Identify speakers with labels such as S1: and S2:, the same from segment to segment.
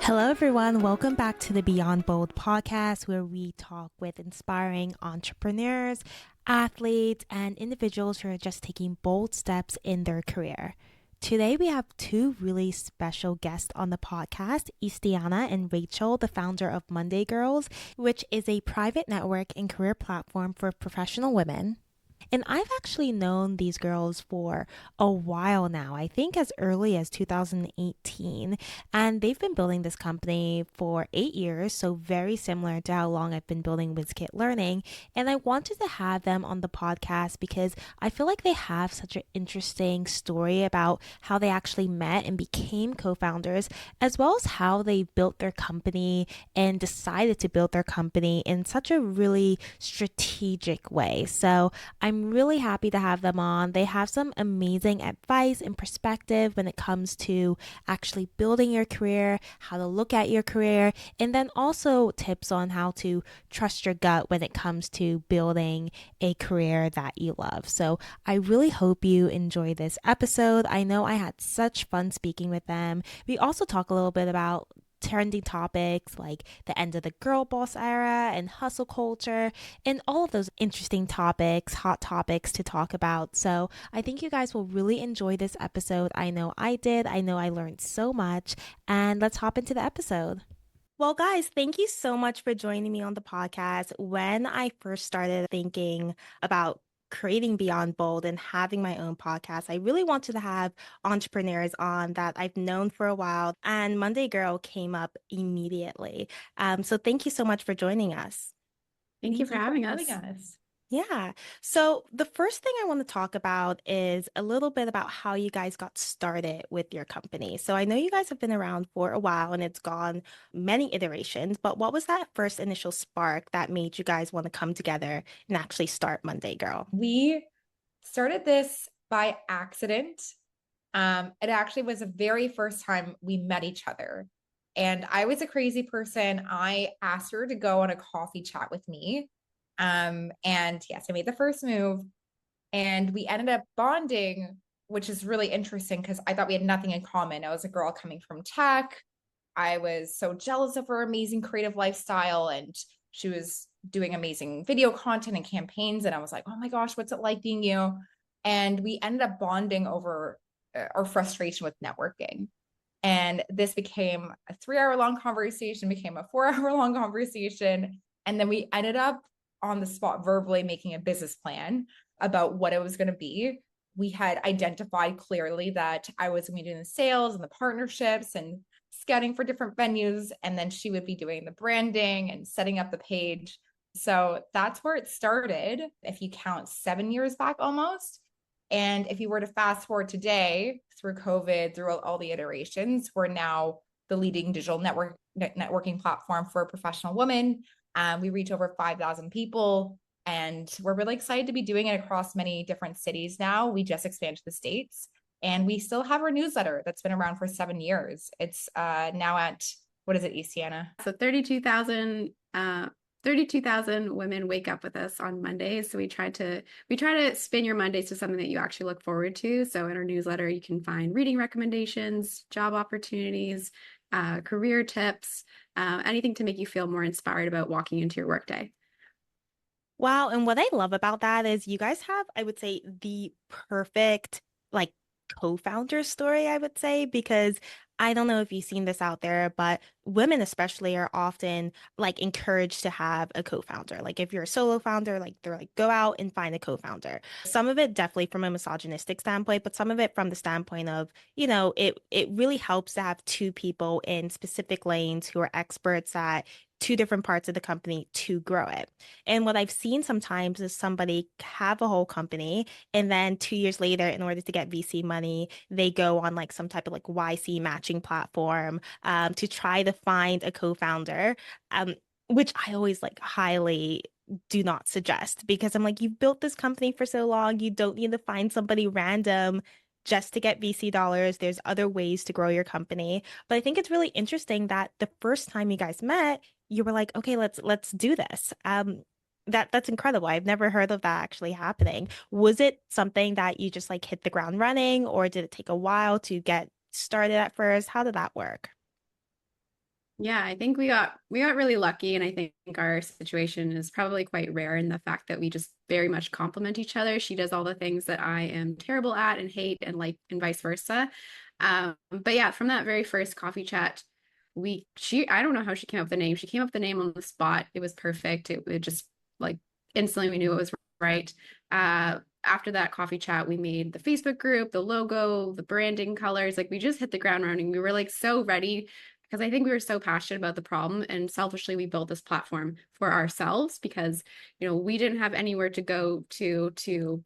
S1: Hello, everyone. Welcome back to the Beyond Bold podcast, where we talk with inspiring entrepreneurs, athletes, and individuals who are just taking bold steps in their career. Today, we have two really special guests on the podcast, Istiana and Rachel, the founder of Monday Girls, which is a private network and career platform for professional women. And I've actually known these girls for a while now, I think as early as 2018. And they've been building this company for 8 years, so very similar to how long I've been building WizKit Learning. And I wanted to have them on the podcast because I feel like they have such an interesting story about how they actually met and became co founders, as well as how they built their company and decided to build their company in such a really strategic way. So I'm really happy to have them on. They have some amazing advice and perspective when it comes to actually building your career, how to look at your career, and then also tips on how to trust your gut when it comes to building a career that you love. So I really hope you enjoy this episode. I know I had such fun speaking with them. We also talk a little bit about trending topics like the end of the Girlboss era and hustle culture and all of those interesting topics, hot topics to talk about. So I think you guys will really enjoy this episode. I know I did. I know I learned so much. And let's hop into the episode. Well, guys, thank you so much for joining me on the podcast. When I first started thinking about creating Beyond Bold and having my own podcast, I really wanted to have entrepreneurs on that I've known for a while, and Monday Girl came up immediately. So thank you so much for joining us.
S2: Thank you for having us.
S1: Yeah. So the first thing I want to talk about is a little bit about how you guys got started with your company. So I know you guys have been around for a while and it's gone many iterations, but what was that first initial spark that made you guys want to come together and actually start Monday Girl?
S2: We started this by accident. It actually was the very first time we met each other. And I was a crazy person. I asked her to go on a coffee chat with me. And yes, I made the first move and we ended up bonding, which is really interesting because I thought we had nothing in common. I was a girl coming from tech. I was so jealous of her amazing creative lifestyle, and she was doing amazing video content and campaigns. And I was like, oh my gosh, what's it like being you? And we ended up bonding over our frustration with networking. And this became a 3 hour long conversation, became a 4 hour long conversation. And then we ended up on the spot verbally making a business plan about what it was going to be. We had identified clearly that I was going to be doing the sales and the partnerships and scouting for different venues. And then she would be doing the branding and setting up the page. So that's where it started, if you count 7 years back almost. And if you were to fast forward today through COVID, through all the iterations, we're now the leading digital networking platform for professional women. We reach over 5,000 people, and we're really excited to be doing it across many different cities now. We just expanded to the States, and we still have our newsletter that's been around for 7 years. It's now at, what is it, Istiana?
S3: So 32,000 women wake up with us on Mondays. So we try to spin your Mondays to something that you actually look forward to. So in our newsletter, you can find reading recommendations, job opportunities, career tips, anything to make you feel more inspired about walking into your workday.
S1: Wow. And what I love about that is you guys have, I would say, the perfect like co-founder story, I would say, because I don't know if you've seen this out there, but women especially are often like encouraged to have a co-founder. Like if you're a solo founder, like they're like, go out and find a co-founder. Some of it definitely from a misogynistic standpoint, but some of it from the standpoint of, it really helps to have two people in specific lanes who are experts at two different parts of the company to grow it. And what I've seen sometimes is somebody have a whole company and then 2 years later, in order to get VC money, they go on like some type of like YC matching platform to try to find a co-founder, which I always like highly do not suggest because I'm like, you've built this company for so long, you don't need to find somebody random just to get VC dollars. There's other ways to grow your company. But I think it's really interesting that the first time you guys met, you were like, okay, let's do this. That's incredible. I've never heard of that actually happening. Was it something that you just like hit the ground running, or did it take a while to get started at first? How did that work?
S3: Yeah, I think we got really lucky, and I think our situation is probably quite rare in the fact that we just very much complement each other. She does all the things that I am terrible at and hate, and like, and vice versa. But yeah, from that very first coffee chat, I don't know how she came up with the name. She came up with the name on the spot. It was perfect. It just, like, instantly we knew it was right. After that coffee chat, we made the Facebook group, the logo, the branding colors. Like, we just hit the ground running. We were like so ready because I think we were so passionate about the problem, and selfishly we built this platform for ourselves because, we didn't have anywhere to go to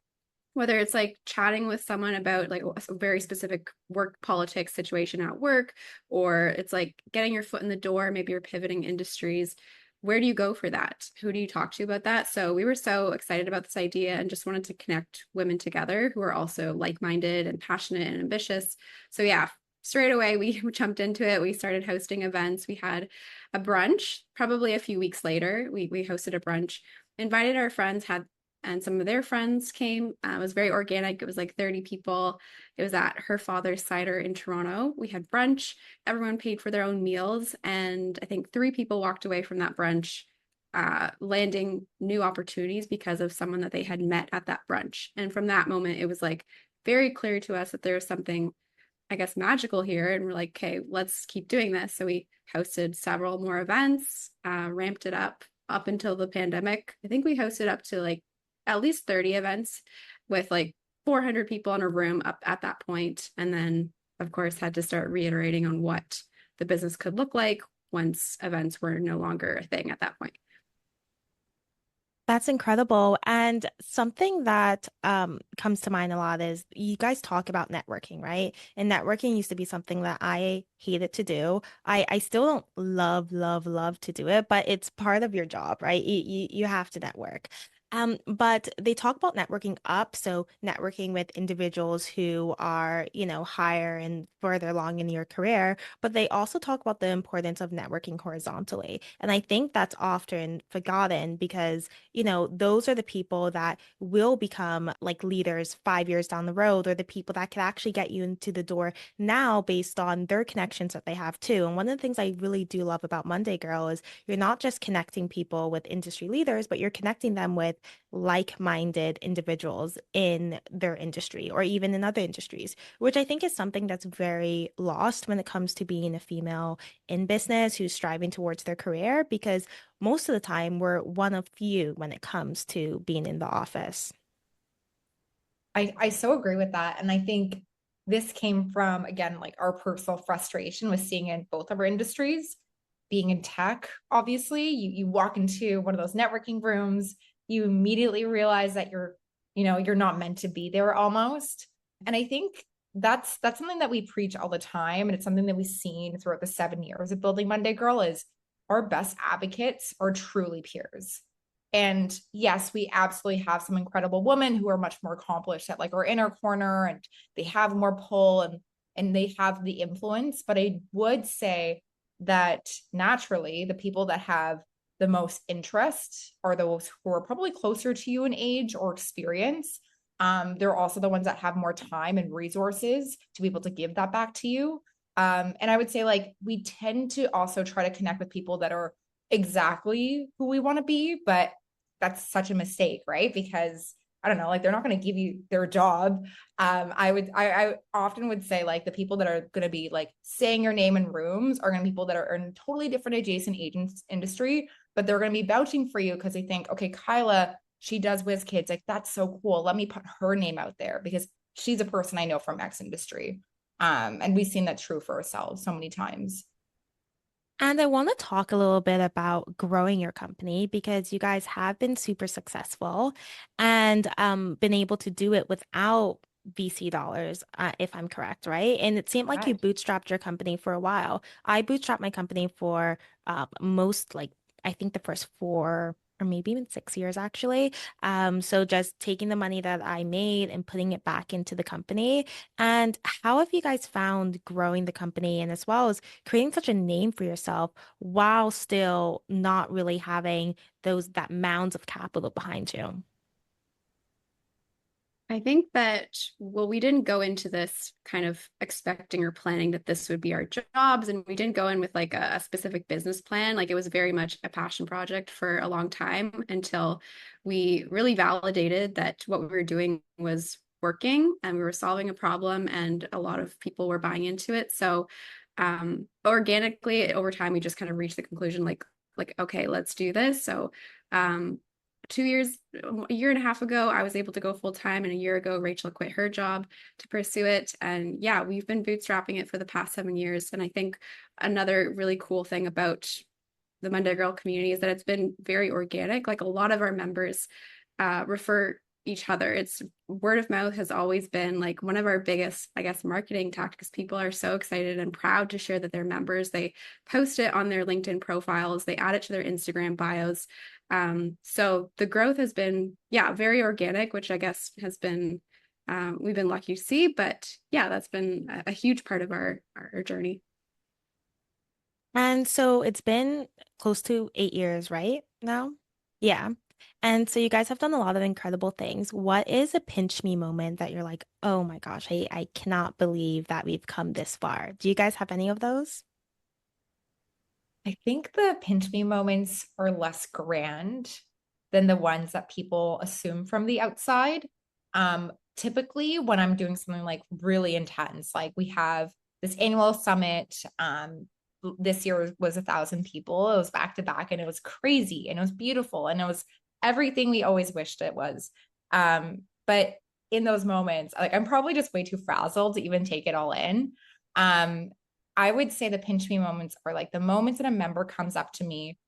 S3: whether it's like chatting with someone about like a very specific work politics situation at work, or it's like getting your foot in the door, maybe you're pivoting industries. Where do you go for that? Who do you talk to about that? So we were so excited about this idea and just wanted to connect women together who are also like-minded and passionate and ambitious. So yeah, straight away we jumped into it. We started hosting events. We had a brunch probably a few weeks later. We hosted a brunch, invited our friends, had and some of their friends came. It was very organic. It was like 30 people. It was at her father's cider in Toronto. We had brunch. Everyone paid for their own meals. And I think 3 people walked away from that brunch landing new opportunities because of someone that they had met at that brunch. And from that moment, it was like very clear to us that there was something, I guess, magical here. And we're like, okay, let's keep doing this. So we hosted several more events, ramped it up until the pandemic. I think we hosted up to like at least 30 events with like 400 people in a room up at that point. And then, of course, had to start reiterating on what the business could look like once events were no longer a thing at that point.
S1: That's incredible. And something that comes to mind a lot is you guys talk about networking, right? And networking used to be something that I hated to do. I still don't love to do it, but it's part of your job, right? You have to network. But they talk about networking up, so networking with individuals who are, higher and further along in your career, but they also talk about the importance of networking horizontally. And I think that's often forgotten because those are the people that will become like leaders 5 years down the road, or the people that can actually get you into the door now based on their connections that they have too. And one of the things I really do love about Monday Girl is you're not just connecting people with industry leaders, but you're connecting them with like-minded individuals in their industry or even in other industries, which I think is something that's very lost when it comes to being a female in business who's striving towards their career, because most of the time we're one of few when it comes to being in the office.
S2: I so agree with that. And I think this came from, again, like our personal frustration with seeing in both of our industries. Being in tech, obviously, you walk into one of those networking rooms, you immediately realize that you're not meant to be there almost. And I think that's something that we preach all the time. And it's something that we've seen throughout the 7 years of building Monday Girl is our best advocates are truly peers. And yes, we absolutely have some incredible women who are much more accomplished that like are in our corner and they have more pull and they have the influence. But I would say that naturally the people that have the most interest are those who are probably closer to you in age or experience. They're also the ones that have more time and resources to be able to give that back to you. And I would say like we tend to also try to connect with people that are exactly who we want to be, but that's such a mistake, right? Because I don't know, like they're not going to give you their job. I often would say like the people that are going to be like saying your name in rooms are going to be people that are in totally different adjacent agents industry, but they're going to be vouching for you because they think, okay, Kyla, she does whiz kids, like that's so cool. Let me put her name out there because she's a person I know from X industry. And we've seen that true for ourselves so many times.
S1: And I want to talk a little bit about growing your company because you guys have been super successful and been able to do it without VC dollars, if I'm correct, right? And it seemed like you
S2: Correct.
S1: bootstrapped your company for a while. I bootstrapped my company for most, like, I think the first 4 or maybe even 6 years actually. So just taking the money that I made and putting it back into the company. And how have you guys found growing the company and as well as creating such a name for yourself while still not really having that mounds of capital behind you?
S3: I think that, well, we didn't go into this kind of expecting or planning that this would be our jobs. And we didn't go in with like a specific business plan. Like it was very much a passion project for a long time until we really validated that what we were doing was working and we were solving a problem and a lot of people were buying into it. So organically over time, we just kind of reached the conclusion like, okay, let's do this. So um, 2 years, a year and a half ago, I was able to go full time. And a year ago, Rachel quit her job to pursue it. And yeah, we've been bootstrapping it for the past 7 years. And I think another really cool thing about the Monday Girl community is that it's been very organic. Like a lot of our members refer each other. It's word of mouth has always been like one of our biggest, I guess, marketing tactics. People are so excited and proud to share that they're members. They post it on their LinkedIn profiles, they add it to their Instagram bios. So the growth has been, yeah, very organic, which I guess has been, we've been lucky to see, but yeah, that's been a huge part of our journey.
S1: And so it's been close to 8 years, right? Now? Yeah. And so you guys have done a lot of incredible things. What is a pinch me moment that you're like, oh my gosh, I cannot believe that we've come this far? Do you guys have any of those?
S2: I think the pinch me moments are less grand than the ones that people assume from the outside. Typically, when I'm doing something like really intense, like we have this annual summit. This year was 1,000 people. It was back to back, and it was crazy, and it was beautiful, and it was everything we always wished it was. But in those moments, like I'm probably just way too frazzled to even take it all in. Um, I would say the pinch me moments are like the moments that a member comes up to me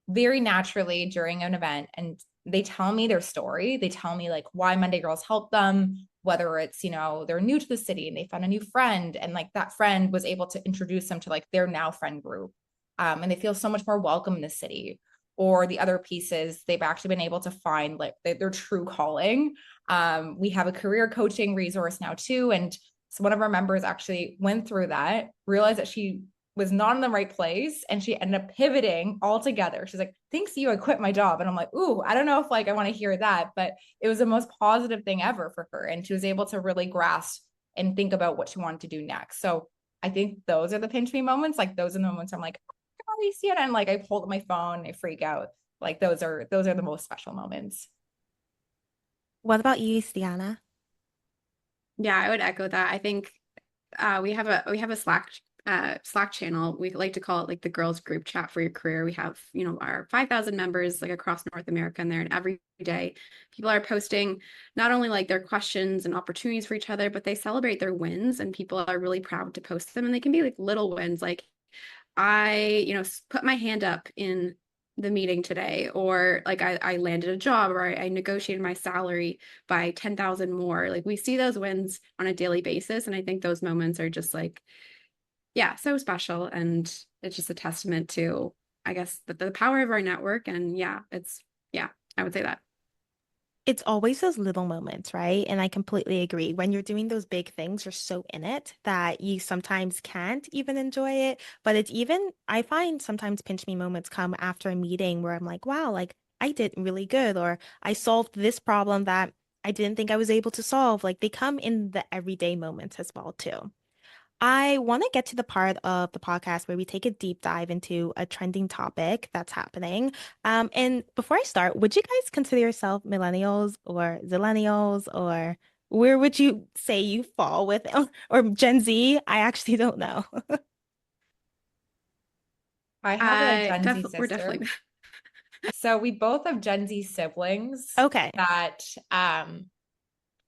S2: very naturally during an event and they tell me their story. They tell me like why Monday Girls helped them, whether it's, they're new to the city and they found a new friend and like that friend was able to introduce them to like their now friend group. And they feel so much more welcome in the city. Or the other pieces, they've actually been able to find like their true calling. We have a career coaching resource now too. And so one of our members actually went through that, realized that she was not in the right place and she ended up pivoting altogether. She's like, thanks to you, I quit my job. And I'm like, ooh, I don't know if like I want to hear that, but it was the most positive thing ever for her. And she was able to really grasp and think about what she wanted to do next. So I think those are the pinch me moments. Like those are the moments I'm like, oh, Istiana, and like I pull up my phone, I freak out. Like those are the most special moments.
S1: What about you, Stiana?
S3: Yeah, I would echo that. I think we have a Slack channel. We like to call it like the girls group chat for your career. We have, our 5,000 members like across North America in there, and every day people are posting not only like their questions and opportunities for each other, but they celebrate their wins and people are really proud to post them. And they can be like little wins like put my hand up in the meeting today, or like I landed a job, or I negotiated my salary by 10,000 more. Like we see those wins on a daily basis. And I think those moments are just like, yeah, so special. And it's just a testament to, I guess, the power of our network. And yeah, I would say that.
S1: It's always those little moments, right? And I completely agree. When you're doing those big things, you're so in it that you sometimes can't even enjoy it. But it's even, I find sometimes pinch me moments come after a meeting where I'm like, wow, like I did really good, or I solved this problem that I didn't think I was able to solve. Like they come in the everyday moments as well, too. I want to get to the part of the podcast where we take a deep dive into a trending topic that's happening. And before I start, would you guys consider yourself millennials or zillennials, or where would you say you fall with, or Gen Z? I actually don't know.
S2: I have a Gen Z
S3: We're
S2: sister.
S3: definitely.
S2: So we both have Gen Z siblings
S1: Okay.
S2: that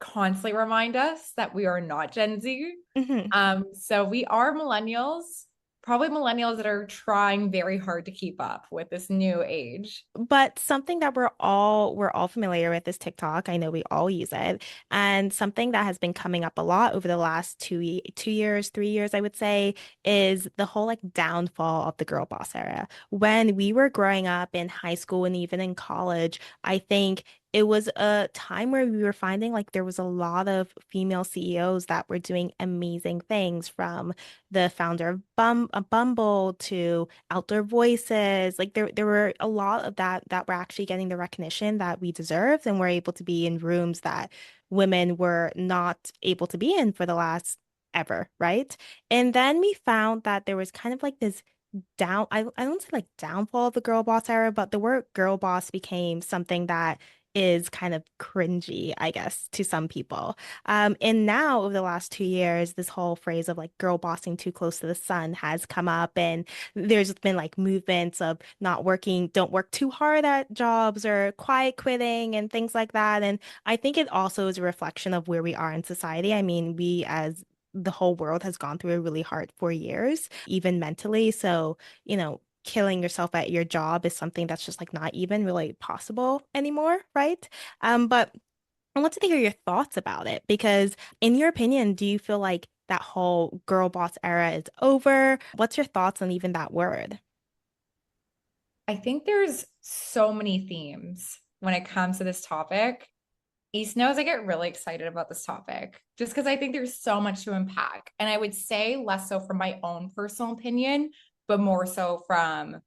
S2: constantly remind us that we are not Gen Z.
S1: Mhm.
S2: So we are millennials, probably millennials that are trying very hard to keep up with this new age.
S1: But something that we're all familiar with is TikTok. I know we all use it. And something that has been coming up a lot over the last 2 years, 3 years, I would say, is the whole like downfall of the girl boss era. When we were growing up in high school and even in college, I think it was a time where we were finding like there was a lot of female CEOs that were doing amazing things, from the founder of Bumble to Outdoor Voices. Like there were a lot of that were actually getting the recognition that we deserved, and were able to be in rooms that women were not able to be in for the last ever, right? And then we found that there was kind of like this I don't say like downfall of the girl boss era, but the word girl boss became something that is kind of cringy, I guess, to some people. And now over the last 2 years, this whole phrase of like girl bossing too close to the sun has come up, and there's been like movements of not working, don't work too hard at jobs, or quiet quitting and things like that. And I think it also is a reflection of where we are in society. I mean, we as the whole world has gone through a really hard 4 years, even mentally. So, killing yourself at your job is something that's just like not even really possible anymore, right? But I wanted to hear your thoughts about it, because in your opinion, do you feel like that whole girl boss era is over? What's your thoughts on even that word?
S2: I think there's so many themes when it comes to this topic. East knows I get really excited about this topic just because I think there's so much to unpack. And I would say less so from my own personal opinion, but more so from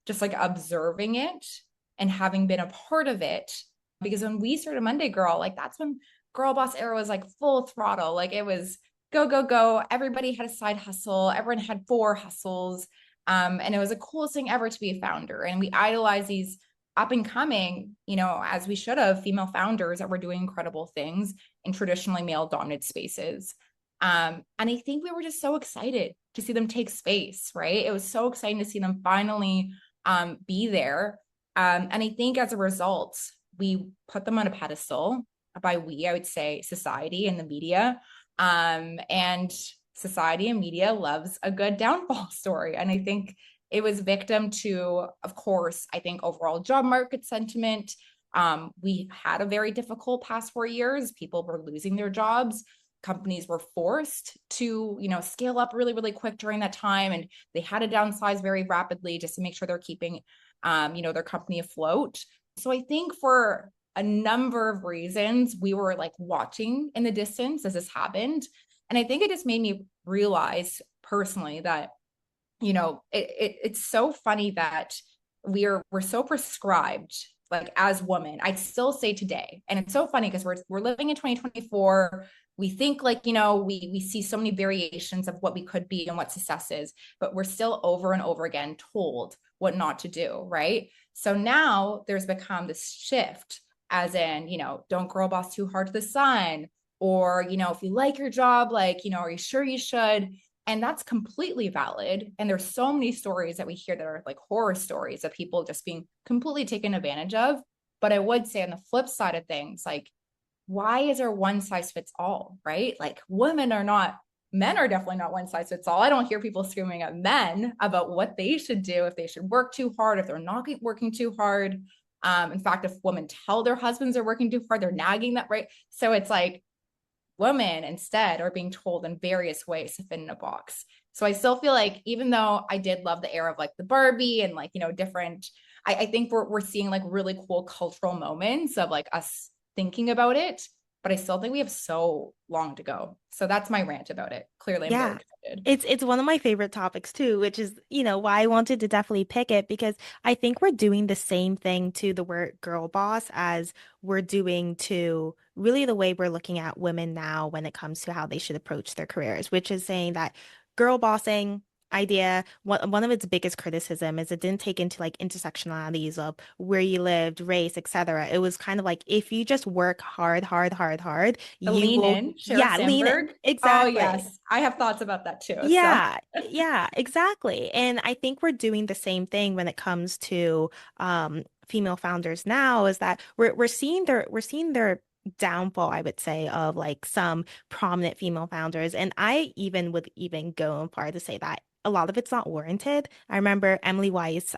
S2: just like observing it and having been a part of it. Because when we started Monday Girl, like that's when Girl Boss era was like full throttle. Like it was go, go, go. Everybody had a side hustle, everyone had four hustles. And it was the coolest thing ever to be a founder. And we idolize these up and coming, as we should have, female founders that were doing incredible things in traditionally male dominated spaces. And I think we were just so excited to see them take space, right? It was so exciting to see them finally be there. And I think as a result, we put them on a pedestal. By we, I would say society and the media. And society and media loves a good downfall story. And I think it was victim to, of course, I think overall job market sentiment. We had a very difficult past 4 years. People were losing their jobs. Companies were forced to, scale up really, really quick during that time. And they had to downsize very rapidly just to make sure they're keeping, their company afloat. So I think for a number of reasons, we were like watching in the distance as this happened. And I think it just made me realize personally that it's so funny that we're so prescribed, like as women. I'd still say today, and it's so funny because we're living in 2024. We think like, we see so many variations of what we could be and what success is, but we're still over and over again told what not to do, right? So now there's become this shift, as in, don't girl boss too hard to the sun, or, if you like your job, like, are you sure you should? And that's completely valid. And there's so many stories that we hear that are like horror stories of people just being completely taken advantage of. But I would say on the flip side of things, like, why is there one size fits all, right? Like men are definitely not one size fits all. I don't hear people screaming at men about what they should do, if they should work too hard, if they're not working too hard. In fact, if women tell their husbands they're working too hard, they're nagging that, right? So it's like, women instead are being told in various ways to fit in a box. So I still feel like, even though I did love the era of like the Barbie and like, different, I think we're seeing like really cool cultural moments of like us thinking about it, but I still think we have so long to go. So that's my rant about it. Clearly, I'm very
S1: Yeah.
S2: excited.
S1: It's one of my favorite topics too, which is, why I wanted to definitely pick it, because I think we're doing the same thing to the word girl boss as we're doing to really the way we're looking at women now when it comes to how they should approach their careers, which is saying that girl bossing idea, one of its biggest criticism is it didn't take into like intersectionalities of where you lived, race, etc. It was kind of like, if you just work hard, hard, hard, hard,
S2: The
S1: you
S2: lean
S1: will,
S2: in, Sheryl
S1: yeah, lean in.
S2: Sandberg. Oh,
S1: Exactly.
S2: yes. I have thoughts about that too. So
S1: Yeah, yeah, exactly. And I think we're doing the same thing when it comes to female founders now, is that we're seeing their downfall, I would say, of like some prominent female founders. And I even would even go in far to say that a lot of it's not warranted. I remember Emily Weiss,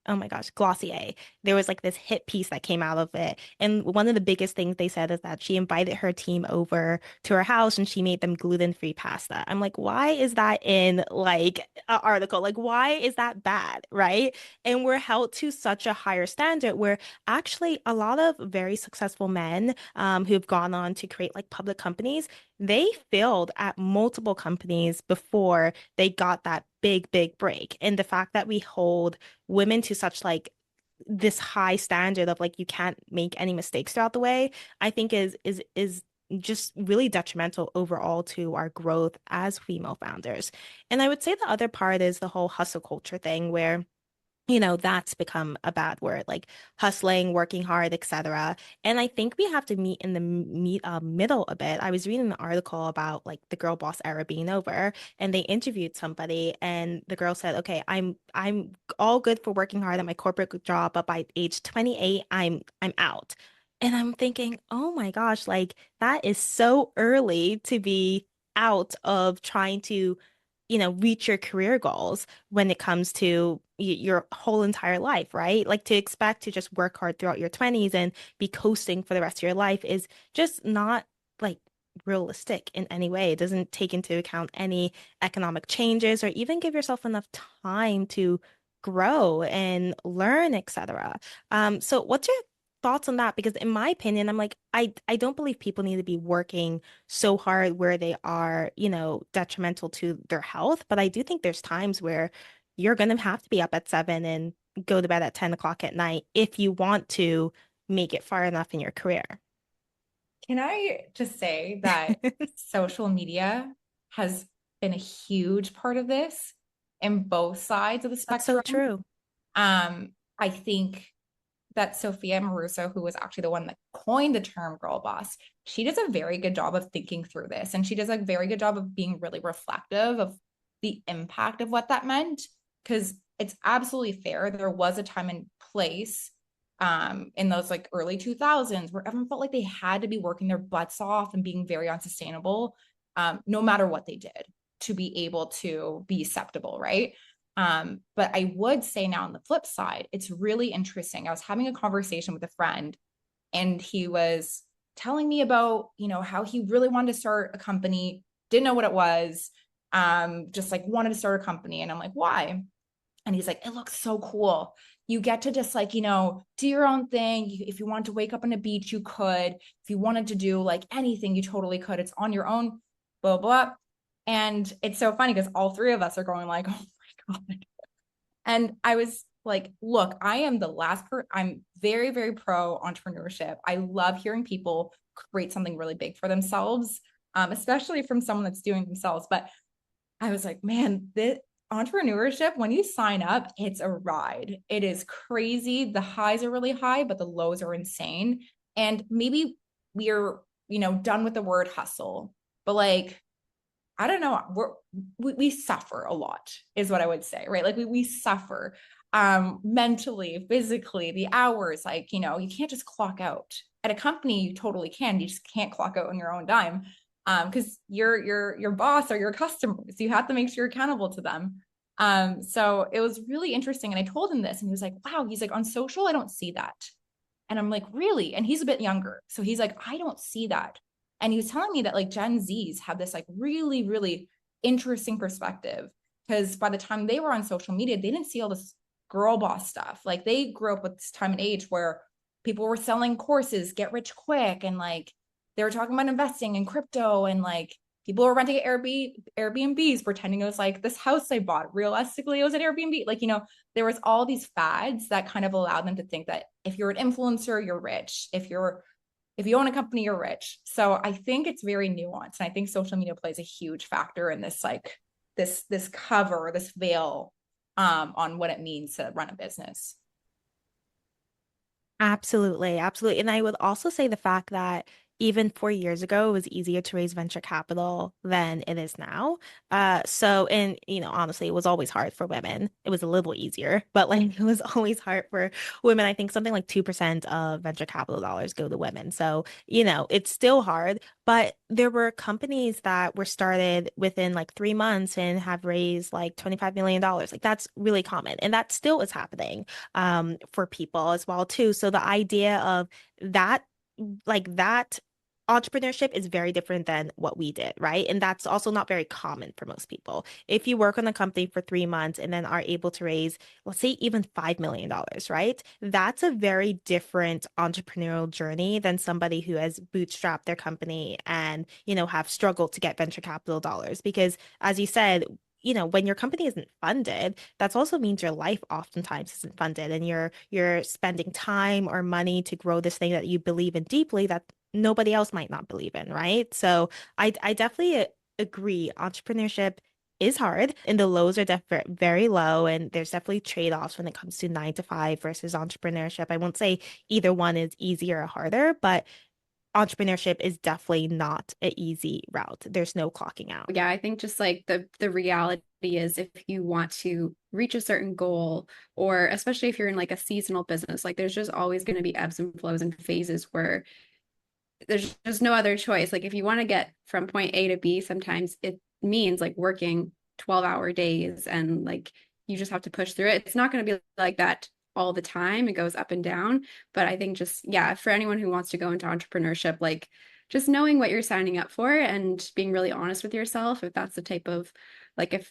S1: oh my gosh, Glossier. There was like this hit piece that came out of it. And one of the biggest things they said is that she invited her team over to her house and she made them gluten-free pasta. I'm like, why is that in like an article? Like, why is that bad, right? And we're held to such a higher standard where actually a lot of very successful men who've gone on to create like public companies, they failed at multiple companies before they got that big break. And the fact that we hold women to such like this high standard of like you can't make any mistakes throughout the way, I think is just really detrimental overall to our growth as female founders. And I would say the other part is the whole hustle culture thing where that's become a bad word, like hustling, working hard, etc. And I think we have to meet in the middle a bit. I was reading an article about like the girl boss era being over, and they interviewed somebody, and the girl said, "Okay, I'm all good for working hard at my corporate job, but by age 28, I'm out." And I'm thinking, "Oh my gosh, like that is so early to be out of trying to, reach your career goals when it comes to your whole entire life, right? Like to expect to just work hard throughout your 20s and be coasting for the rest of your life is just not like realistic in any way. It doesn't take into account any economic changes or even give yourself enough time to grow and learn, etc. So what's your thoughts on that? Because in my opinion, I'm like, I don't believe people need to be working so hard where they are, detrimental to their health. But I do think there's times where you're going to have to be up at 7 and go to bed at 10 o'clock at night if you want to make it far enough in your career.
S2: Can I just say that social media has been a huge part of this in both sides of the
S1: That's so
S2: spectrum?
S1: true.
S2: I think that Sophia Maruso, who was actually the one that coined the term girl boss, she does a very good job of thinking through this. And she does a very good job of being really reflective of the impact of what that meant. Because it's absolutely fair. There was a time and place in those like early 2000s where everyone felt like they had to be working their butts off and being very unsustainable, no matter what they did to be able to be acceptable, right? But I would say now on the flip side, it's really interesting. I was having a conversation with a friend and he was telling me about, how he really wanted to start a company, didn't know what it was, just like wanted to start a company. And I'm like, why? And he's like, it looks so cool. You get to just like, do your own thing. If you want to wake up on a beach, you could. If you wanted to do like anything, you totally could. It's on your own, blah, blah. And it's so funny because all three of us are going like, oh my God. And I was like, look, I am the last I'm very, very pro entrepreneurship. I love hearing people create something really big for themselves, especially from someone that's doing themselves. But I was like, man, this entrepreneurship, when you sign up, it's a ride. It is crazy. The highs are really high, but the lows are insane. And maybe we're, done with the word hustle, but like, I don't know, we suffer a lot is what I would say, right? Like we suffer mentally, physically, the hours, like, you can't just clock out. At a company, you totally can. You just can't clock out on your own dime because you're your boss or your customers. You have to make sure you're accountable to them. So it was really interesting. And I told him this and he was like, wow, he's like, on social, I don't see that. And I'm like, really? And he's a bit younger. So he's like, I don't see that. And he was telling me that like Gen Zs have this like really, really interesting perspective because by the time they were on social media, they didn't see all this girl boss stuff. Like they grew up with this time and age where people were selling courses, get rich quick. And like they were talking about investing in crypto and like people were renting Airbnbs, pretending it was like this house they bought. Realistically, it was an Airbnb. Like, there was all these fads that kind of allowed them to think that if you're an influencer, you're rich. If you own a company, you're rich. So I think it's very nuanced. And I think social media plays a huge factor in this, like this cover, this veil on what it means to run a business.
S1: Absolutely, absolutely. And I would also say the fact that even 4 years ago, it was easier to raise venture capital than it is now. And honestly, it was always hard for women. It was a little easier, but like it was always hard for women. I think something like 2% of venture capital dollars go to women. So, it's still hard, but there were companies that were started within like 3 months and have raised like $25 million. Like that's really common. And that still is happening for people as well too. So the idea of that that entrepreneurship is very different than what we did, right? And that's also not very common for most people. If you work on a company for 3 months and then are able to raise, let's say, even $5 million, right? That's a very different entrepreneurial journey than somebody who has bootstrapped their company and, have struggled to get venture capital dollars. Because as you said, when your company isn't funded, that also means your life oftentimes isn't funded and you're spending time or money to grow this thing that you believe in deeply that nobody else might not believe in, right? So I definitely agree. Entrepreneurship is hard and the lows are definitely very low and there's definitely trade-offs when it comes to 9 to 5 versus entrepreneurship. I won't say either one is easier or harder, but entrepreneurship is definitely not an easy route. There's no clocking out.
S3: Yeah, I think just like the reality is if you want to reach a certain goal, or especially if you're in like a seasonal business, like there's just always going to be ebbs and flows and phases where there's just no other choice. Like if you want to get from point A to B, sometimes it means like working 12-hour days and like you just have to push through it. It's not going to be like that all the time. It goes up and down. But I think just, yeah, for anyone who wants to go into entrepreneurship, like just knowing what you're signing up for and being really honest with yourself, if that's the type of like if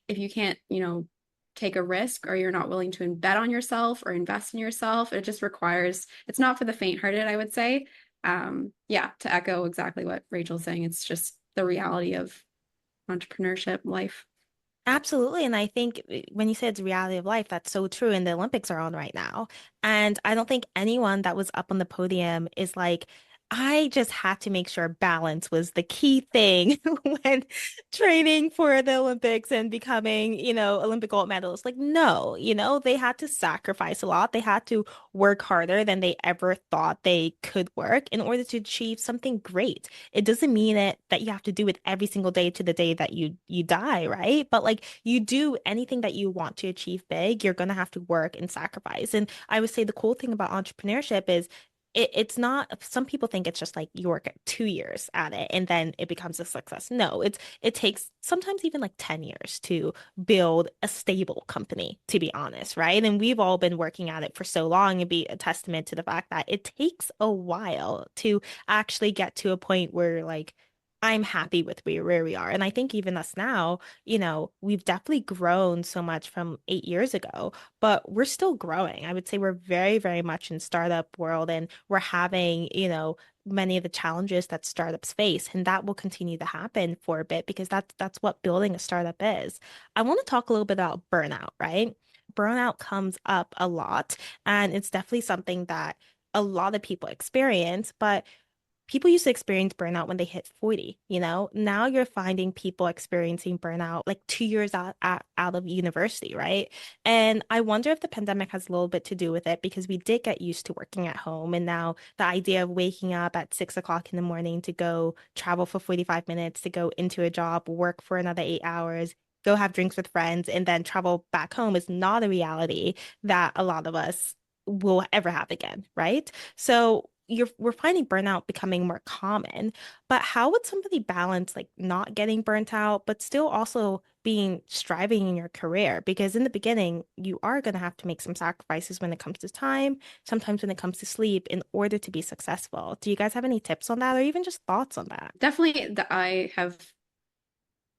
S3: you can't, take a risk or you're not willing to bet on yourself or invest in yourself, it just requires, it's not for the faint-hearted, I would say. Yeah, to echo exactly what Rachel's saying, it's just the reality of entrepreneurship life.
S1: Absolutely. And I think when you said it's reality of life, that's so true. And the Olympics are on right now. And I don't think anyone that was up on the podium is like, I just had to make sure balance was the key thing when training for the Olympics and becoming, Olympic gold medalists. Like, no, they had to sacrifice a lot. They had to work harder than they ever thought they could work in order to achieve something great. It doesn't mean that you have to do it every single day to the day that you die, right? But like you do anything that you want to achieve big, you're gonna have to work and sacrifice. And I would say the cool thing about entrepreneurship is it's not, some people think it's just like you work 2 years at it and then it becomes a success. No, it takes sometimes even like 10 years to build a stable company, to be honest, right? And we've all been working at it for so long and be a testament to the fact that it takes a while to actually get to a point where like I'm happy with where we are. And I think even us now, we've definitely grown so much from 8 years ago, but we're still growing. I would say we're very, very much in startup world and we're having, many of the challenges that startups face. And that will continue to happen for a bit because that's what building a startup is. I want to talk a little bit about burnout, right? Burnout comes up a lot, and it's definitely something that a lot of people experience, but people used to experience burnout when they hit 40, Now you're finding people experiencing burnout like 2 years out of university, right? And I wonder if the pandemic has a little bit to do with it because we did get used to working at home. And now the idea of waking up at 6 o'clock in the morning to go travel for 45 minutes to go into a job, work for another 8 hours, go have drinks with friends, and then travel back home is not a reality that a lot of us will ever have again, right? So we're finding burnout becoming more common, but how would somebody balance like not getting burnt out, but still also being striving in your career? Because in the beginning, you are going to have to make some sacrifices when it comes to time, sometimes when it comes to sleep, in order to be successful. Do you guys have any tips on that or even just thoughts on that?
S3: Definitely, I have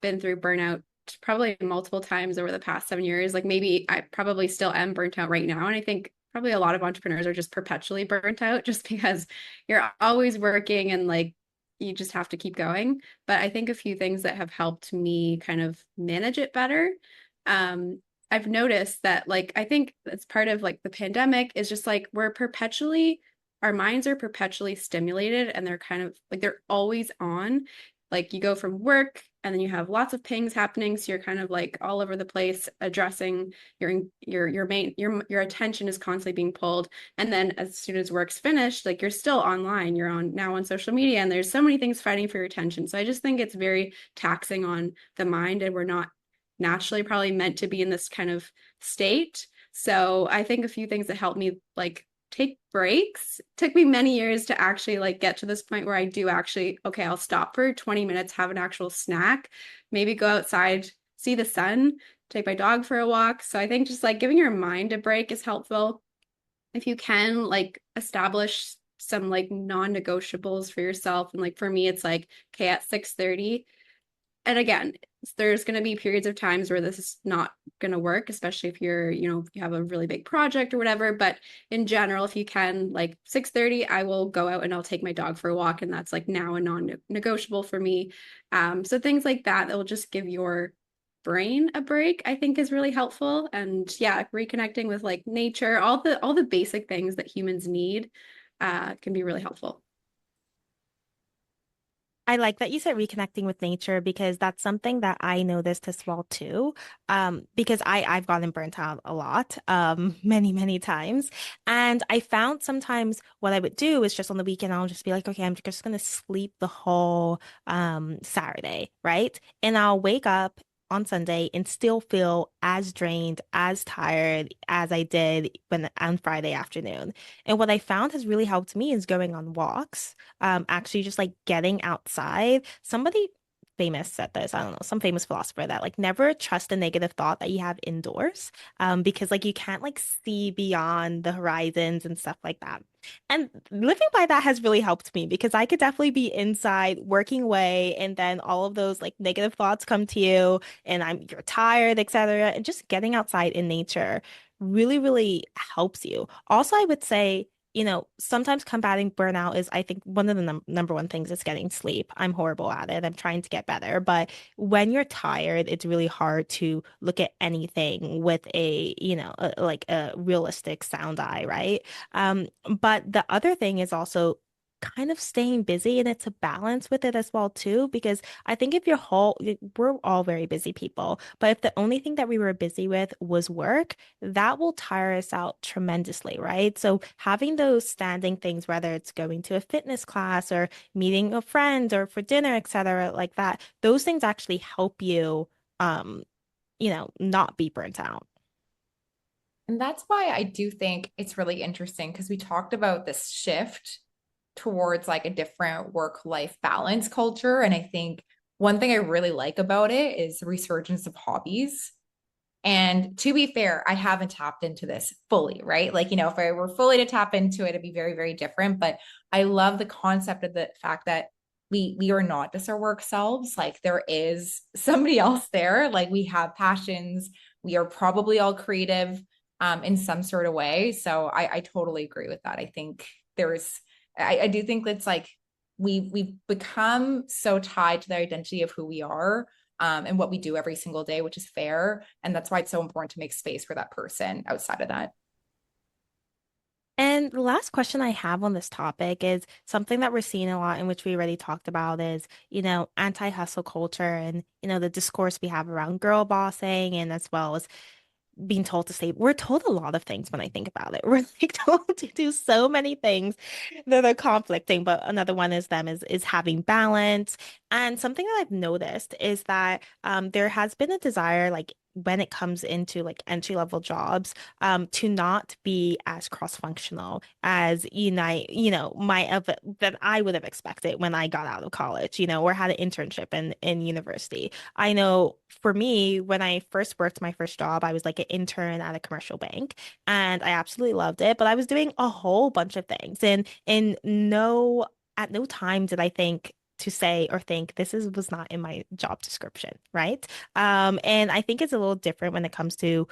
S3: been through burnout probably multiple times over the past 7 years. Like maybe I probably still am burnt out right now. And I think probably a lot of entrepreneurs are just perpetually burnt out just because you're always working and like you just have to keep going. But I think a few things that have helped me kind of manage it better. I've noticed that like I think it's part of like the pandemic is just like our minds are perpetually stimulated and they're kind of like they're always on. Like you go from work and then you have lots of pings happening, so you're kind of like all over the place addressing your attention is constantly being pulled. And then as soon as work's finished, like you're still online, you're on now on social media, and there's so many things fighting for your attention. So I just think it's very taxing on the mind, and we're not naturally probably meant to be in this kind of state. So I think a few things that helped me like take breaks. It took me many years to actually like get to this point where I do actually, okay, I'll stop for 20 minutes, have an actual snack, maybe go outside, see the sun, take my dog for a walk. So I think just like giving your mind a break is helpful. If you can, like establish some like non-negotiables for yourself. And like for me, it's like, okay, at 6:30, and again, there's going to be periods of times where this is not going to work, especially if you're, if you have a really big project or whatever. But in general, if you can, like 6:30, I will go out and I'll take my dog for a walk. And that's like now a non-negotiable for me. So things like that will just give your brain a break, I think is really helpful. And yeah, reconnecting with like nature, all the basic things that humans need can be really helpful.
S1: I like that you said reconnecting with nature because that's something that I noticed as well too. Because I've gotten burnt out a lot, many, many times. And I found sometimes what I would do is just on the weekend, I'll just be like, okay, I'm just gonna sleep the whole Saturday, right? And I'll wake up on Sunday and still feel as drained, as tired as I did when on Friday afternoon. And what I found has really helped me is going on walks, actually just like getting outside. Somebody famous said this, I don't know, some famous philosopher that like never trust a negative thought that you have indoors, because like you can't like see beyond the horizons and stuff like that. And living by that has really helped me because I could definitely be inside working away and then all of those like negative thoughts come to you and you're tired, etc. And just getting outside in nature really, really helps you. Also, I would say sometimes combating burnout is, I think, one of the number one things is getting sleep. I'm horrible at it. I'm trying to get better. But when you're tired, it's really hard to look at anything with like a realistic sound eye, right? But the other thing is also kind of staying busy, and it's a balance with it as well too, because I think if we're all very busy people, but if the only thing that we were busy with was work, that will tire us out tremendously, right? So having those standing things, whether it's going to a fitness class or meeting a friend or for dinner, etc., like that, those things actually help you, um, not be burnt out.
S2: And that's why I do think it's really interesting because we talked about this shift towards like a different work-life balance culture. And I think one thing I really like about it is the resurgence of hobbies. And to be fair, I haven't tapped into this fully, right? Like, if I were fully to tap into it, it'd be very, very different. But I love the concept of the fact that we are not just our work selves. Like there is somebody else there. Like we have passions. We are probably all creative in some sort of way. So I totally agree with that. I think I do think it's like we've become so tied to the identity of who we are, and what we do every single day, which is fair. And that's why it's so important to make space for that person outside of that.
S1: And the last question I have on this topic is something that we're seeing a lot, and which we already talked about, is, anti-hustle culture and, the discourse we have around girl bossing and as well as being told to stay. We're told a lot of things when I think about it. We're like told to do so many things that are conflicting, but another one is having balance. And something that I've noticed is that there has been a desire, like when it comes into like entry level jobs, to not be as cross-functional as might have that I would have expected when I got out of college, or had an internship in university. I know for me, when I first worked my first job, I was like an intern at a commercial bank and I absolutely loved it, but I was doing a whole bunch of things and at no time did I think to say or think was not in my job description, right? And I think it's a little different when it comes to,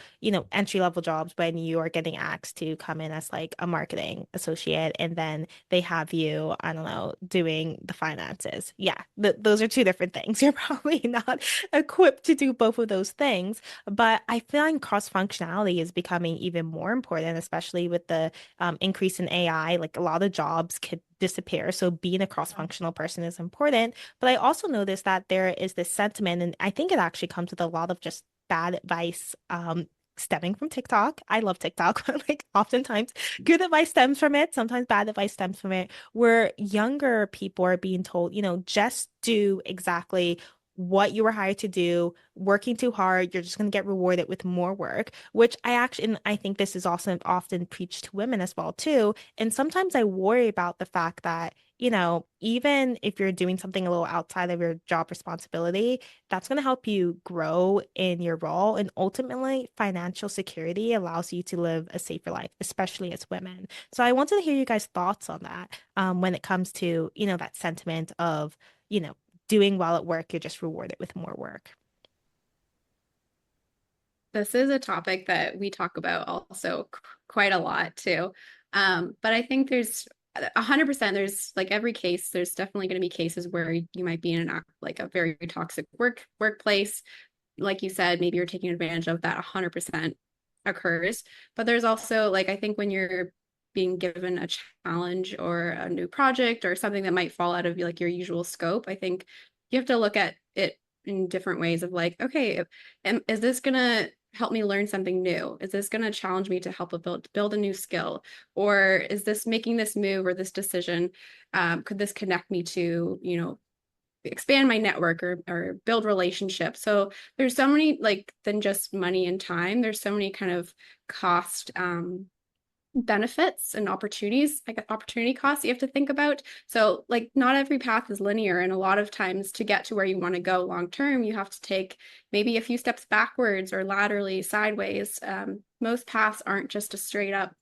S1: entry level jobs when you are getting asked to come in as like a marketing associate and then they have you, I don't know, doing the finances. Yeah, th those are two different things. You're probably not equipped to do both of those things, but I feel like cross-functionality is becoming even more important, especially with the increase in AI. Like a lot of jobs could disappear. So being a cross-functional person is important. But I also noticed that there is this sentiment, and I think it actually comes with a lot of just bad advice stemming from TikTok. I love TikTok, but like oftentimes good advice stems from it. Sometimes bad advice stems from it, where younger people are being told, just do exactly what you were hired to do, working too hard, you're just going to get rewarded with more work, which and I think this is also often preached to women as well too. And sometimes I worry about the fact that, even if you're doing something a little outside of your job responsibility, that's going to help you grow in your role. And ultimately, financial security allows you to live a safer life, especially as women. So I wanted to hear you guys' thoughts on that, when it comes to, that sentiment of, you know, doing well at work, you're just rewarded with more work.
S3: This is a topic that we talk about also quite a lot too. But I think there's 100%, there's like every case, there's definitely going to be cases where you might be in like a very toxic workplace. Like you said, maybe you're taking advantage of that. 100% occurs. But there's also like, I think when you're being given a challenge or a new project or something that might fall out of like your usual scope, I think you have to look at it in different ways of like, okay, is this gonna help me learn something new? Is this gonna challenge me to help build a new skill? Or is this making this move or this decision, could this connect me to, expand my network or build relationships? So there's so many like than just money and time. There's so many kind of cost benefits and opportunities, like opportunity costs you have to think about. So like not every path is linear, and a lot of times to get to where you want to go long term, you have to take maybe a few steps backwards or laterally sideways. Most paths aren't just a straight up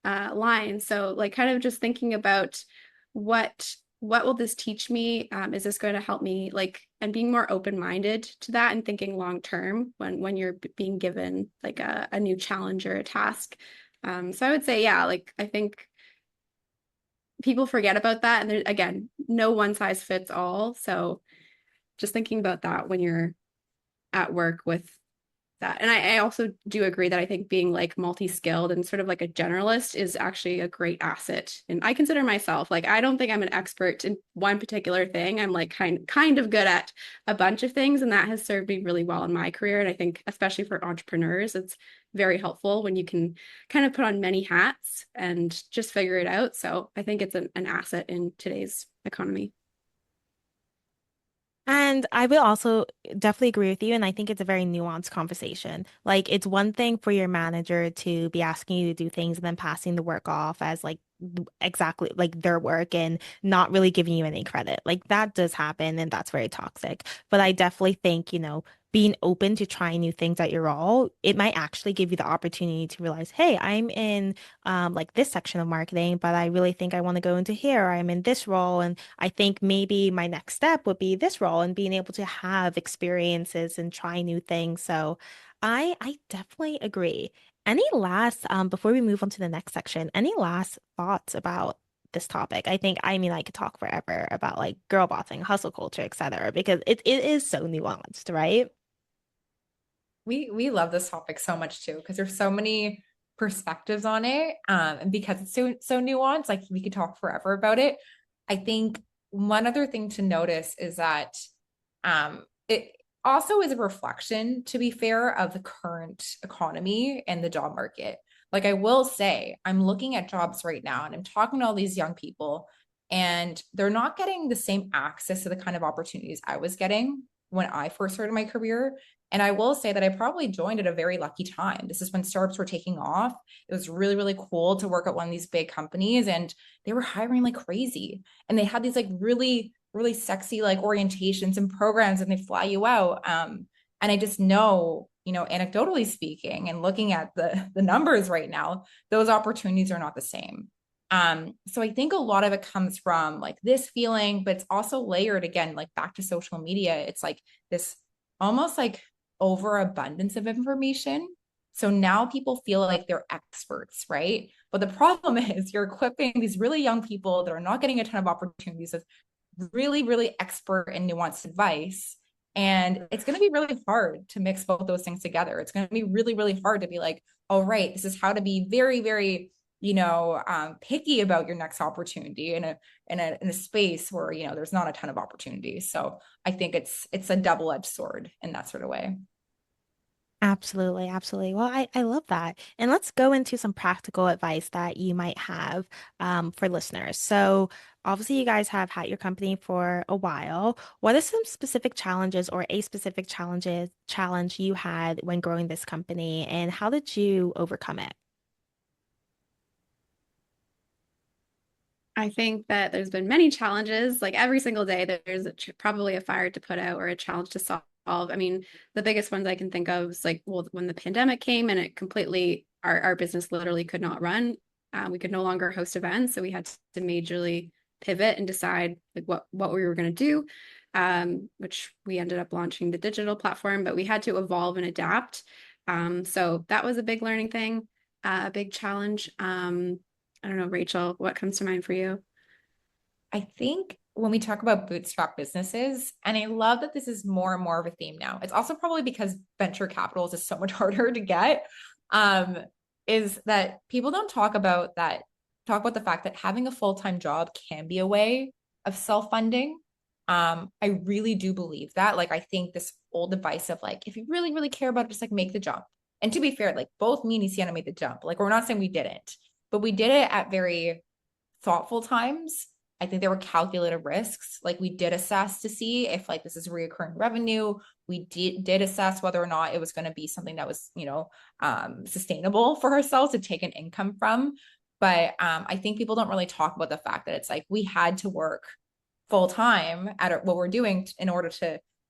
S3: line. So like kind of just thinking about what will this teach me? Is this going to help me, like, and being more open-minded to that and thinking long term when you're being given like a new challenge or a task. So I would say, yeah, like I think people forget about that. And there, again, no one size fits all. So just thinking about that when you're at work with that. And I also do agree that I think being like multi-skilled and sort of like a generalist is actually a great asset. And I consider myself like, I don't think I'm an expert in one particular thing. I'm like kind of good at a bunch of things, and that has served me really well in my career. And I think especially for entrepreneurs, it's very helpful when you can kind of put on many hats and just figure it out. So I think it's an asset in today's economy.
S1: And I will also definitely agree with you. And I think it's a very nuanced conversation. Like, it's one thing for your manager to be asking you to do things and then passing the work off as like exactly like their work and not really giving you any credit. Like, that does happen and that's very toxic. But I definitely think, being open to trying new things at your role, it might actually give you the opportunity to realize, hey, I'm in like this section of marketing, but I really think I want to go into here. I'm in this role, and I think maybe my next step would be this role and being able to have experiences and try new things. So I definitely agree. Any last before we move on to the next section, any last thoughts about this topic? I mean, I could talk forever about like girl bossing, hustle culture, etc., because it is so nuanced, right?
S2: We love this topic so much too, because there's so many perspectives on it. And because it's so nuanced, like we could talk forever about it. I think one other thing to notice is that it also is a reflection, to be fair, of the current economy and the job market. Like I will say, I'm looking at jobs right now and I'm talking to all these young people, and they're not getting the same access to the kind of opportunities I was getting when I first started my career. And I will say that I probably joined at a very lucky time. This is when startups were taking off. It was really, really cool to work at one of these big companies, and they were hiring like crazy. And they had these like really, really sexy like orientations and programs, and they fly you out. And I just know, anecdotally speaking and looking at the numbers right now, those opportunities are not the same. So I think a lot of it comes from like this feeling, but it's also layered again, like back to social media. It's like this almost like overabundance of information. So now people feel like they're experts, right? But the problem is you're equipping these really young people that are not getting a ton of opportunities with really, really expert and nuanced advice. And it's going to be really hard to mix both those things together. It's going to be really, really hard to be like, all right, this is how to be very, very picky about your next opportunity in a space where, there's not a ton of opportunities. So I think it's a double-edged sword in that sort of way.
S1: Absolutely, absolutely. Well, I love that. And let's go into some practical advice that you might have for listeners. So, obviously, you guys have had your company for a while. What are some specific challenges or a specific challenge you had when growing this company, and how did you overcome it?
S3: I think that there's been many challenges. Like every single day, there's probably a fire to put out or a challenge to solve. I mean, the biggest ones I can think of is like, well, when the pandemic came and it completely, our business literally could not run. We could no longer host events. So we had to majorly pivot and decide like what we were going to do, which we ended up launching the digital platform, but we had to evolve and adapt. So that was a big learning thing, a big challenge. I don't know, Rachel, what comes to mind for you?
S2: I think when we talk about bootstrap businesses, and I love that this is more and more of a theme now, it's also probably because venture capitals is so much harder to get, um, is that people don't talk about the fact that having a full-time job can be a way of self-funding. I really do believe that. Like, I think this old advice of like, if you really, really care about it, just like make the jump. And to be fair, like both me and Istiana made the jump. Like, we're not saying we didn't, but we did it at very thoughtful times. I think there were calculated risks. Like, we did assess to see if like this is reoccurring revenue. We did assess whether or not it was going to be something that was, sustainable for ourselves to take an income from. But I think people don't really talk about the fact that it's like we had to work full time at what we're doing in order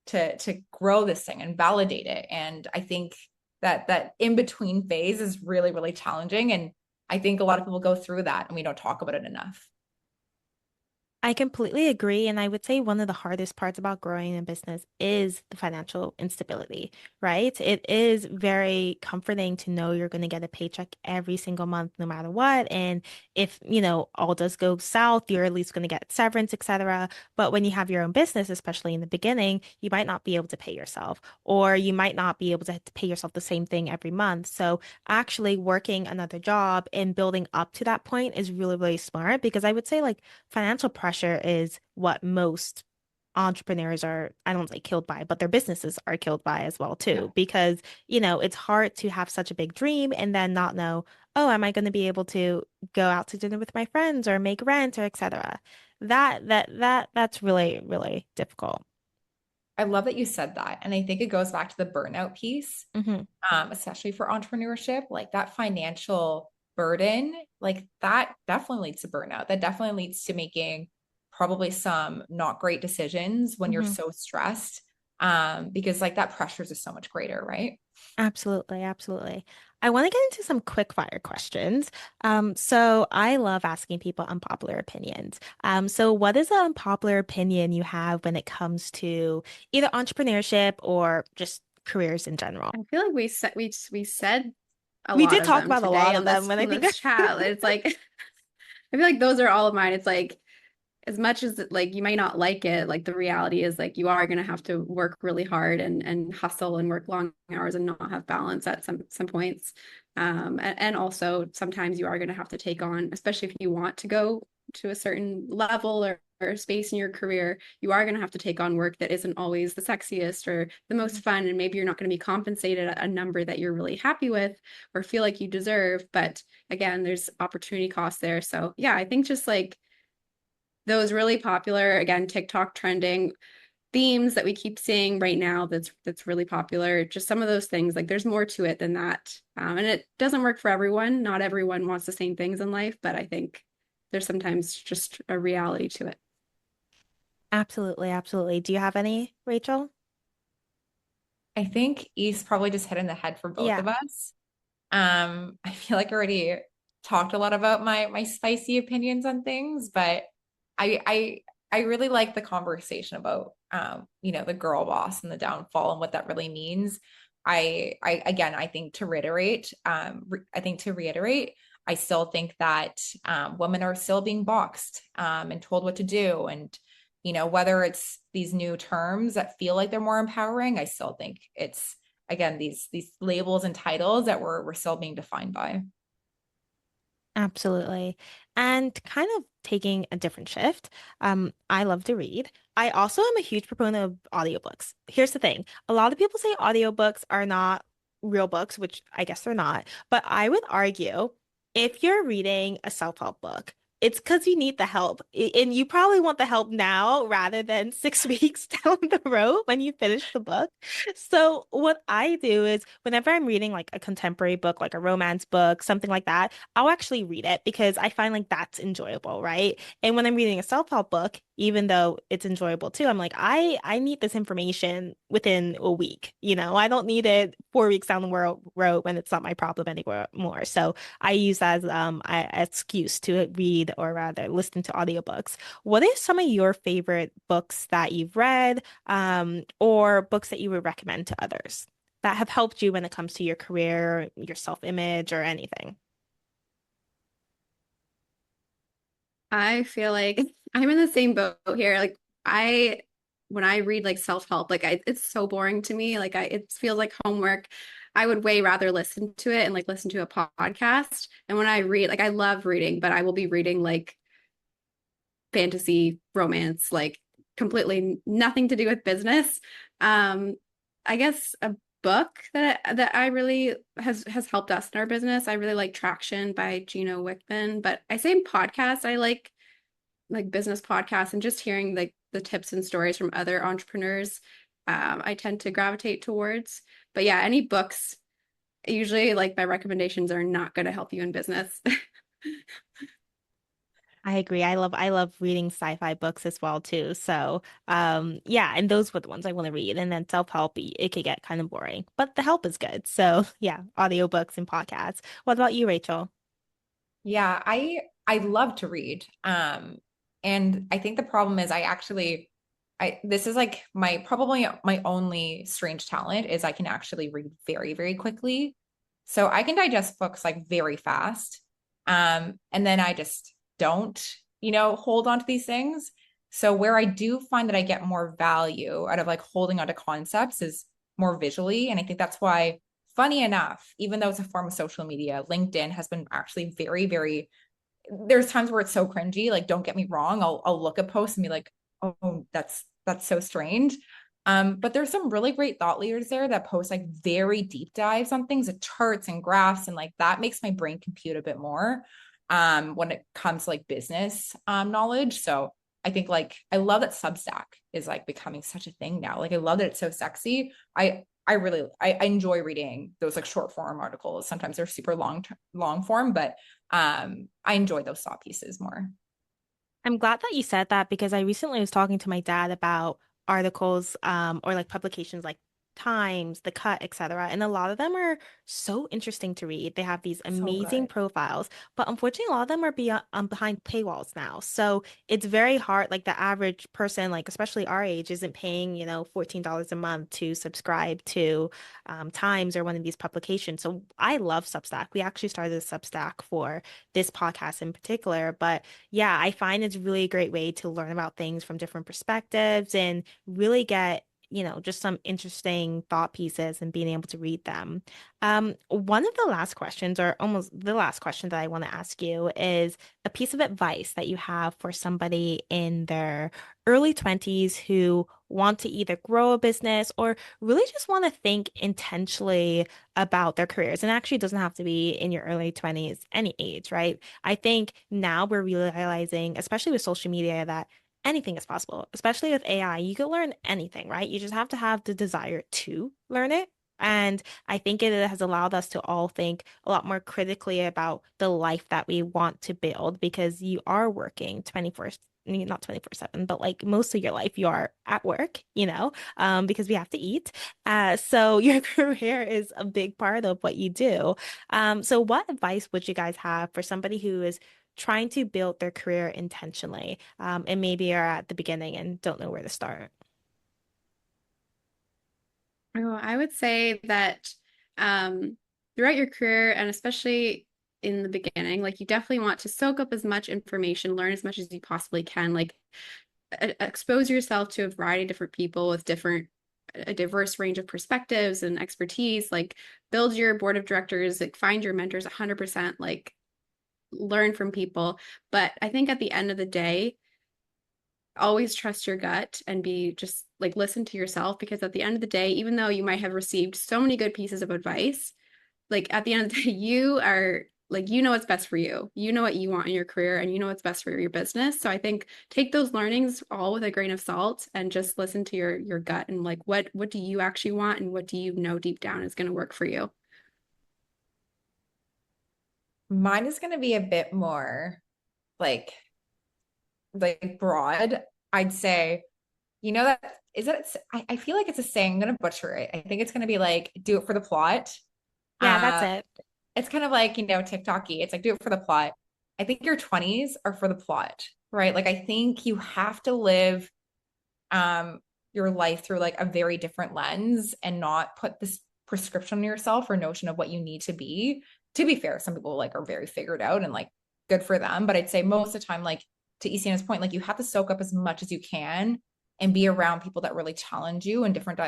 S2: to grow this thing and validate it. And I think that in between phase is really, really challenging. And I think a lot of people go through that and we don't talk about it enough.
S1: I completely agree. And I would say one of the hardest parts about growing a business is the financial instability, right? It is very comforting to know you're going to get a paycheck every single month, no matter what. And if, all does go south, you're at least going to get severance, etc. But when you have your own business, especially in the beginning, you might not be able to pay yourself, or you might not be able to pay yourself the same thing every month. So actually working another job and building up to that point is really, really smart because I would say like financial pressure is what most entrepreneurs are, I don't say killed by, but their businesses are killed by as well
S2: Yeah.
S1: too, because, it's hard to have such a big dream and then not know, oh, am I going to be able to go out to dinner with my friends or make rent or etc. That's really, really difficult.
S2: I love that you said that. And I think it goes back to the burnout piece,
S1: Hmm.
S2: especially for entrepreneurship, like that financial burden, like that definitely leads to burnout. That definitely leads to making probably some not great decisions when you're
S1: Hmm.
S2: so stressed. Because like that pressure is just so much greater, right?
S1: Absolutely, absolutely. I want to get into some quick fire questions. So I love asking people unpopular opinions. So what is an unpopular opinion you have when it comes to either entrepreneurship or just careers in general?
S3: I feel like we said a
S1: We
S3: lot
S1: did
S3: of
S1: talk
S3: them
S1: about a
S3: today
S1: lot of
S3: on
S1: them
S3: this
S1: when I
S3: on
S1: think
S3: this chat. It's like I feel like those are all of mine. It's like as much as like you might not like it, like the reality is like you are gonna have to work really hard and hustle and work long hours and not have balance at some points. And also sometimes you are gonna have to take on, especially if you want to go to a certain level or space in your career, you are gonna have to take on work that isn't always the sexiest or the most fun, and maybe you're not gonna be compensated at a number that you're really happy with or feel like you deserve. But again, there's opportunity costs there. So yeah, I think just like those really popular, again, TikTok trending themes that we keep seeing right now that's really popular. Just some of those things, like there's more to it than that. And it doesn't work for everyone. Not everyone wants the same things in life, but I think there's sometimes just a reality to it.
S1: Absolutely, absolutely. Do you have any, Rachel?
S2: I think East probably just hit in the head for both
S1: Yeah.
S2: of us. I feel like I already talked a lot about my spicy opinions on things, but I I I really like the conversation about the girl boss and the downfall and what that really means. I again I think to reiterate, I still think that women are still being boxed and told what to do. And whether it's these new terms that feel like they're more empowering, I still think it's again these labels and titles that we're still being defined by.
S1: Absolutely. And kind of taking a different shift, I love to read. I also am a huge proponent of audiobooks. Here's the thing. A lot of people say audiobooks are not real books, which I guess they're not. But I would argue if you're reading a self-help book, it's because you need the help. And you probably want the help now rather than 6 weeks down the road when you finish the book. So what I do is whenever I'm reading like a contemporary book, like a romance book, something like that, I'll actually read it because I find like that's enjoyable, right? And when I'm reading a self-help book, even though it's enjoyable too, I'm like, I need this information within a week. I don't need it 4 weeks down the road when it's not my problem anymore more. So I use that as an excuse to read or rather listen to audiobooks. What are some of your favorite books that you've read, or books that you would recommend to others that have helped you when it comes to your career, your self-image, or anything?
S3: I feel like I'm in the same boat here. Like I when I read like self-help, it's so boring to me. It feels like homework. I would way rather listen to it and like listen to a podcast. And when I read, like I love reading, but I will be reading like fantasy romance, like completely nothing to do with business. Um, I guess a book that I really has helped us in our business. I really like Traction by Gino Wickman, but I say in podcasts, I like business podcasts and just hearing like the tips and stories from other entrepreneurs. I tend to gravitate towards. But yeah, any books, usually like my recommendations are not going to help you in business.
S1: I agree. I love reading sci-fi books as well too. So, yeah, and those were the ones I want to read. And then self-help, it could get kind of boring, but the help is good. So, yeah, audiobooks and podcasts. What about you, Rachel?
S2: Yeah, I love to read. And I think the problem is I this is like my probably my only strange talent is I can actually read very, very quickly. So I can digest books like very fast. And then I just don't, hold on to these things. So where I do find that I get more value out of like holding on to concepts is more visually. And I think that's why, funny enough, even though it's a form of social media, LinkedIn has been actually very, very, there's times where it's so cringy. Like, don't get me wrong. I'll look at posts and be like, oh, that's so strange. But there's some really great thought leaders there that post like very deep dives on things, like charts and graphs, and like that makes my brain compute a bit more when it comes to like business knowledge. So I think like I love that Substack is like becoming such a thing now. Like I love that it's so sexy. I enjoy reading those like short form articles. Sometimes they're super long form, but I enjoy those thought pieces more.
S1: I'm glad that you said that because I recently was talking to my dad about articles, or like publications like Times, The Cut, etc. And a lot of them are so interesting to read. They have these
S2: So
S1: amazing
S2: good.
S1: profiles, but unfortunately, a lot of them are behind paywalls now. So it's very hard. Like the average person, like especially our age, isn't paying, $14 a month to subscribe to Times or one of these publications. So I love Substack. We actually started a Substack for this podcast in particular, but yeah, I find it's really a great way to learn about things from different perspectives and really get, just some interesting thought pieces and being able to read them. One of the last questions, or almost the last question that I want to ask you, is a piece of advice that you have for somebody in their early 20s who want to either grow a business or really just want to think intentionally about their careers. And actually, it doesn't have to be in your early 20s, any age, right? I think now we're realizing, especially with social media, that anything is possible, especially with AI. You can learn anything, right? You just have to have the desire to learn it. And I think it has allowed us to all think a lot more critically about the life that we want to build because you are working 24, not 24/7, but like most of your life you are at work, because we have to eat. So your career is a big part of what you do. So what advice would you guys have for somebody who is trying to build their career intentionally, and maybe are at the beginning and don't know where to start?
S3: Oh, I would say that throughout your career, and especially in the beginning, like you definitely want to soak up as much information, learn as much as you possibly can, like expose yourself to a variety of different people with a diverse range of perspectives and expertise, like build your board of directors, like find your mentors 100%, like learn from people. But I think at the end of the day, always trust your gut and be just like listen to yourself, because at the end of the day, even though you might have received so many good pieces of advice, like at the end of the day, you are like, you know what's best for you. You know what you want in your career and you know what's best for your business. So I think take those learnings all with a grain of salt and just listen to your gut and like what do you actually want and what do you know deep down is going to work for you.
S2: Mine is going to be a bit more like broad. I'd say, you know, that is it. I feel like it's a saying. I'm going to butcher it. I think it's going to be like, do it for the plot.
S1: Yeah, that's
S2: Uh,
S1: it.
S2: it's kind of like, TikToky. It's like, do it for the plot. I think your 20s are for the plot, right? Like, I think you have to live your life through like a very different lens and not put this prescription on yourself or notion of what you need to be. To be fair, some people like are very figured out and like good for them. But I'd say most of the time, like to Istiana's point, like you have to soak up as much as you can and be around people that really challenge you and different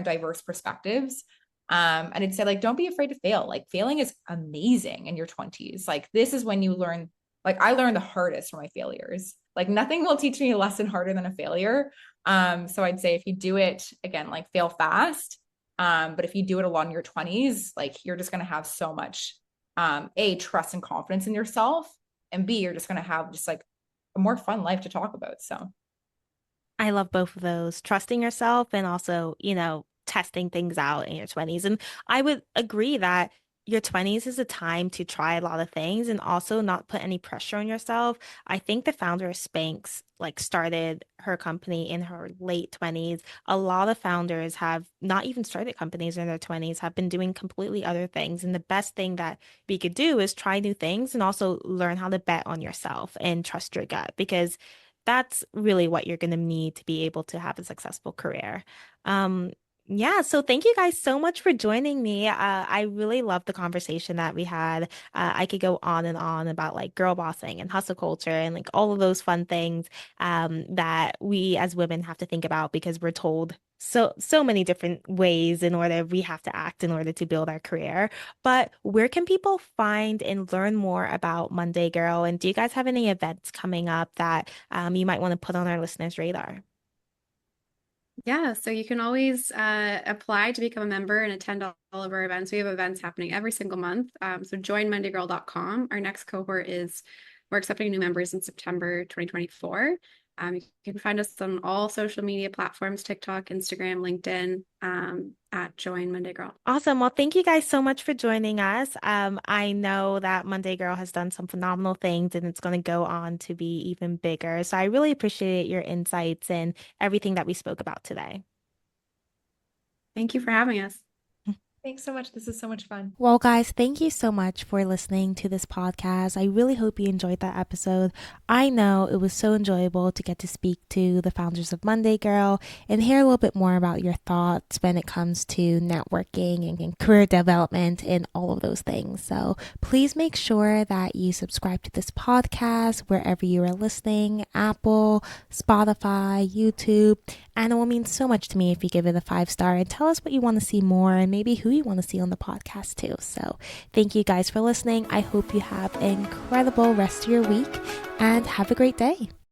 S2: diverse perspectives. And I'd say like don't be afraid to fail. Like failing is amazing in your 20s. Like this is when you learn, like I learned the hardest from my failures. Like nothing will teach me a lesson harder than a failure. So I'd say if you do it again, like fail fast. But if you do it a lot in your 20s, like you're just gonna have so much A, trust and confidence in yourself, and B, you're just gonna have just like a more fun life to talk about. So
S1: I love both of those, trusting yourself and also, testing things out in your 20s. And I would agree that your 20s is a time to try a lot of things and also not put any pressure on yourself. I think the founder of Spanx like started her company in her late 20s. A lot of founders have not even started companies in their 20s, have been doing completely other things. And the best thing that we could do is try new things and also learn how to bet on yourself and trust your gut because that's really what you're going to need to be able to have a successful career. Um, yeah, so thank you guys so much for joining me. I really love the conversation that we had. I could go on and on about like girl bossing and hustle culture and like all of those fun things that we as women have to think about because we're told so many different ways in order we have to act in order to build our career. But where can people find and learn more about Monday Girl? And do you guys have any events coming up that you might want to put on our listeners' radar?
S3: Yeah, so you can always apply to become a member and attend all of our events. We have events happening every single month. So join mondaygirl.com. Our next cohort is we're accepting new members in September 2024. You can find us on all social media platforms, TikTok, Instagram, LinkedIn, at Join Monday Girl.
S1: Awesome. Well, thank you guys so much for joining us. I know that Monday Girl has done some phenomenal things and it's going to go on to be even bigger. So I really appreciate your insights and everything that we spoke about today.
S3: Thank you for having us.
S2: thanks so much. This is so much fun.
S1: Well, guys, thank you so much for listening to this podcast. I really hope you enjoyed that episode. I know it was so enjoyable to get to speak to the founders of Monday Girl and hear a little bit more about your thoughts when it comes to networking and career development and all of those things. So please make sure that you subscribe to this podcast wherever you are listening, Apple, Spotify, YouTube. And it will mean so much to me if you give it a 5-star and tell us what you want to see more and maybe who you want to see on the podcast too. So thank you guys for listening. I hope you have an incredible rest of your week and have a great day.